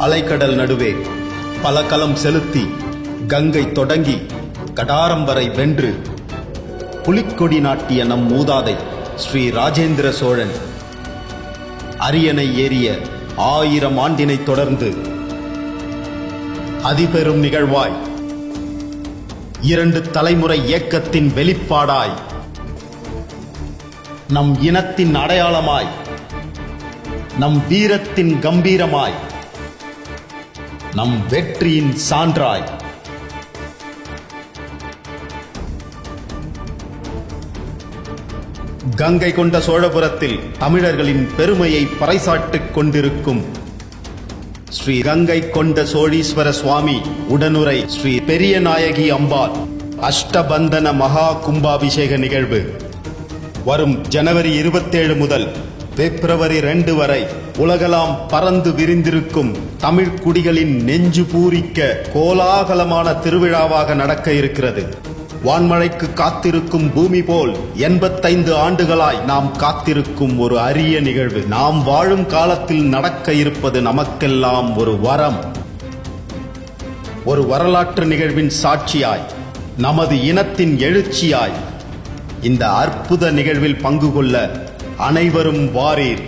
அலைக்கடல் நடுவே பல களம் செலுத்தி கங்கை தொடங்கி கடாரம் வரை வென்று புலிக்கொடி நாட்டிய நம் மூதாதை ஸ்ரீ ராஜேந்திர சோழன் அரியணை ஏறிய 1000 ஆண்டினை தொடர்ந்து அதிபெரும் நிகழ்வாய் 2 தலைமுறை இயக்கத்தின் வெளிப்பாடாய் நம் இனத்தின் அடையாளமாய் நம் வீரத்தின் கம்பீரமாய் நம் வெற்றியின் சான்றாய் கங்கை கொண்ட சோழபுரத்தில் தமிழர்களின் பெருமையை பறைசாற்றிக் கொண்டிருக்கும் ஸ்ரீ கங்கை கொண்ட சோழீஸ்வர சுவாமி உடனுரை ஸ்ரீ பெரிய நாயகி அம்பாள் அஷ்டபந்தன மகா கும்பாபிஷேக நிகழ்வு வரும் ஜனவரி 27 முதல் பிப்ரவரி 2 வரை உலகெல்லாம் பறந்து விரிந்திருக்கும் தமிழ் குடிகளின் நெஞ்சு பூரிக்க கோலாகலமான திருவிழாவாக நடக்க இருக்கிறது. வான்மழைக்கு காத்திருக்கும் பூமி போல் 85 ஆண்டுகளாய் நாம் காத்திருக்கும் ஒரு அரிய நிகழ்வு. நாம் வாழும் காலத்தில் நடக்க இருப்பது நமக்கெல்லாம் ஒரு வரம். ஒரு வரலாற்று நிகழ்வின் சாட்சியாய், நமது இனத்தின் எழுச்சியாய் இந்த அற்புத நிகழ்வில் பங்கு கொள்ள அனைவரும் வாரீர்.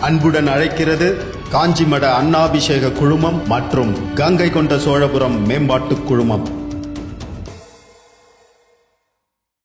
அன்புடன் அழைக்கிறது காஞ்சிமட அன்னாபிஷேக குழுமம் மற்றும் கங்கை கொண்ட சோழபுரம் மேம்பாட்டு குழுமம்.